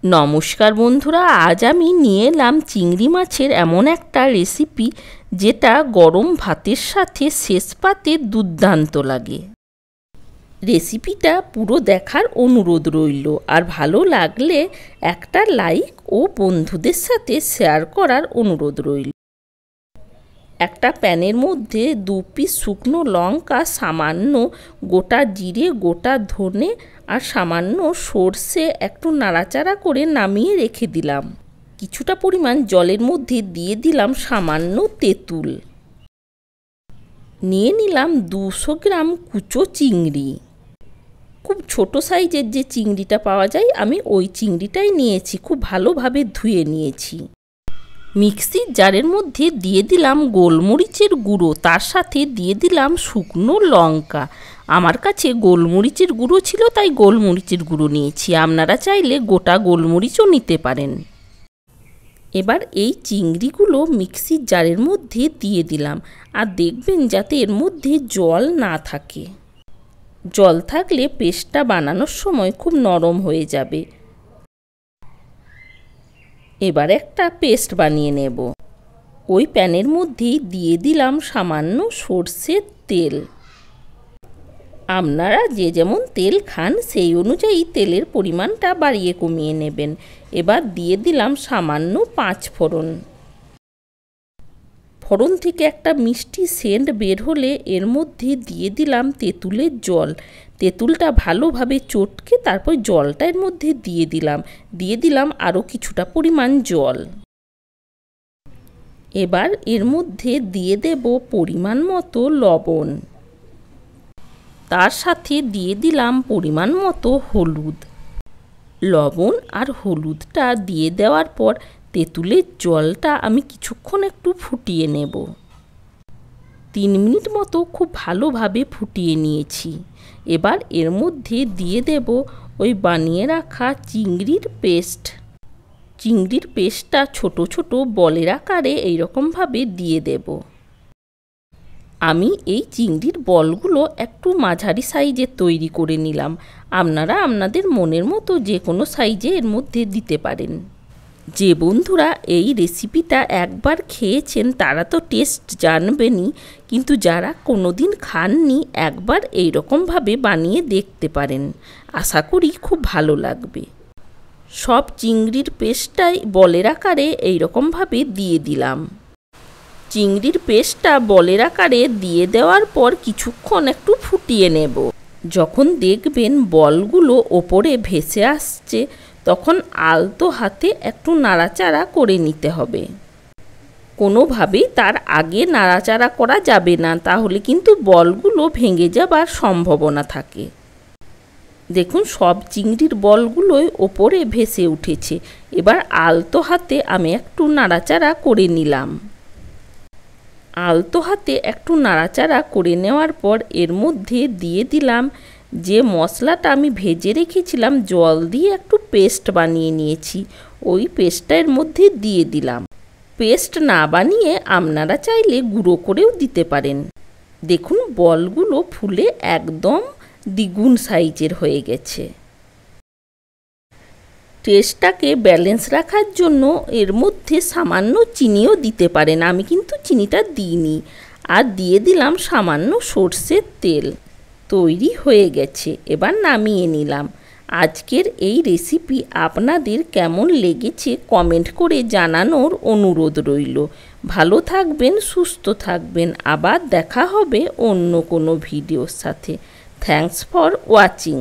নমস্কার বন্ধুরা, আজ আমি নিয়ে এলাম চিংড়ি মাছের এমন একটা রেসিপি যেটা গরম ভাতের সাথে শেষ পাতে দুর্দান্ত লাগে। রেসিপিটা পুরো দেখার অনুরোধ রইল, আর ভালো লাগলে একটা লাইক ও বন্ধুদের সাথে শেয়ার করার অনুরোধ রইল। একটা প্যানের মধ্যে 2 পিস শুকনো লঙ্কা, সামান্য গোটা জিরে, গোটা ধনে আর সামান্য সর্ষে একটু নাড়াচাড়া করে নামিয়ে রেখে দিলাম। কিছুটা পরিমাণ জলের মধ্যে দিয়ে দিলাম সামান্য তেঁতুল। নিয়ে নিলাম 200 গ্রাম কুচো চিংড়ি। খুব ছোট সাইজের যে চিংড়িটা পাওয়া যায় আমি ওই চিংড়িটাই নিয়েছি, খুব ভালোভাবে ধুয়ে নিয়েছি। মিক্সির জারের মধ্যে দিয়ে দিলাম গোলমরিচের গুঁড়ো, তার সাথে দিয়ে দিলাম শুকনো লঙ্কা। আমার কাছে গোলমরিচের গুঁড়ো ছিল তাই গোলমরিচের গুঁড়ো নিয়েছি, আপনারা চাইলে গোটা গোলমরিচও নিতে পারেন। এবার এই চিংড়িগুলো মিক্সির জারের মধ্যে দিয়ে দিলাম, আর দেখবেন যাতে এর মধ্যে জল না থাকে। জল থাকলে পেস্টটা বানানোর সময় খুব নরম হয়ে যাবে। এবার একটা পেস্ট বানিয়ে নেব। ওই প্যানের মধ্যেই দিয়ে দিলাম সামান্য সর্ষের তেল। আপনারা যে যেমন তেল খান সেই অনুযায়ী তেলের পরিমাণটা বাড়িয়ে কমিয়ে নেবেন। এবার দিয়ে দিলাম সামান্য 5 ফোড়ন। ফোড়ন থেকে একটা মিষ্টি সেন্ট বের হলে এর মধ্যে দিয়ে দিলাম তেঁতুলের জল। তেঁতুলটা ভালোভাবে চটকে তারপর জলটা এর মধ্যে দিয়ে দিলাম আরও কিছুটা পরিমাণ জল। এবার এর মধ্যে দিয়ে দেব পরিমাণ মতো লবণ, তার সাথে দিয়ে দিলাম পরিমাণ মতো হলুদ। লবণ আর হলুদটা দিয়ে দেওয়ার পর তেঁতুলের জলটা আমি কিছুক্ষণ একটু ফুটিয়ে নেব। 3 মিনিট মতো খুব ভালোভাবে ফুটিয়ে নিয়েছি। এবার এর মধ্যে দিয়ে দেব ওই বানিয়ে রাখা চিংড়ির পেস্ট। চিংড়ির পেস্টটা ছোট ছোট বলের আকারে এইরকমভাবে দিয়ে দেব। আমি এই চিংড়ির বলগুলো একটু মাঝারি সাইজের তৈরি করে নিলাম। আপনারা আপনাদের মনের মতো যে কোনো সাইজে এর মধ্যে দিতে পারেন। যে বন্ধুরা এই রেসিপিটা একবার খেয়েছেন তারা তো টেস্ট জানবেনই, কিন্তু যারা কোনোদিন খাননি একবার এইরকমভাবে বানিয়ে দেখতে পারেন। আশা করি খুব ভালো লাগবে। সব চিংড়ির পেস্টটাই বলের আকারে এইরকমভাবে দিয়ে দিলাম। চিংড়ির পেস্টটা বলের আকারে দিয়ে দেওয়ার পর কিছুক্ষণ একটু ফুটিয়ে নেব। যখন দেখবেন বলগুলো ওপরে ভেসে আসছে তখন আলতো হাতে একটু নাড়াচাড়া করে নিতে হবে। কোনোভাবেই তার আগে নাড়াচাড়া করা যাবে না, তাহলে কিন্তু বলগুলো ভেঙে যাবার সম্ভাবনা থাকে। দেখুন সব চিংড়ির বলগুলোই ওপরে ভেসে উঠেছে। এবার আলতো হাতে আমি একটু নাড়াচাড়া করে নিলাম। আলতো হাতে একটু নাড়াচাড়া করে নেওয়ার পর এর মধ্যে দিয়ে দিলাম যে মশলাটা আমি ভেজে রেখেছিলাম, জল দিয়ে একটু পেস্ট বানিয়ে নিয়েছি, ওই পেস্টটা এর মধ্যে দিয়ে দিলাম। পেস্ট না বানিয়ে আপনারা চাইলে গুঁড়ো করেও দিতে পারেন। দেখুন বলগুলো ফুলে একদম দ্বিগুণ সাইজের হয়ে গেছে। টেস্টটাকে ব্যালেন্স রাখার জন্য এর মধ্যে সামান্য চিনিও দিতে পারেন, আমি কিন্তু চিনিটা দিইনি। আর দিয়ে দিলাম সামান্য সর্ষের তেল। তৈরি হয়ে গেছে, এবার নামিয়ে নিলাম। আজকের এই রেসিপি আপনাদের কেমন লেগেছে কমেন্ট করে জানানোর অনুরোধ রইল। ভালো থাকবেন, সুস্থ থাকবেন, আবার দেখা হবে অন্য কোনো ভিডিওর সাথে। Thanks for watching.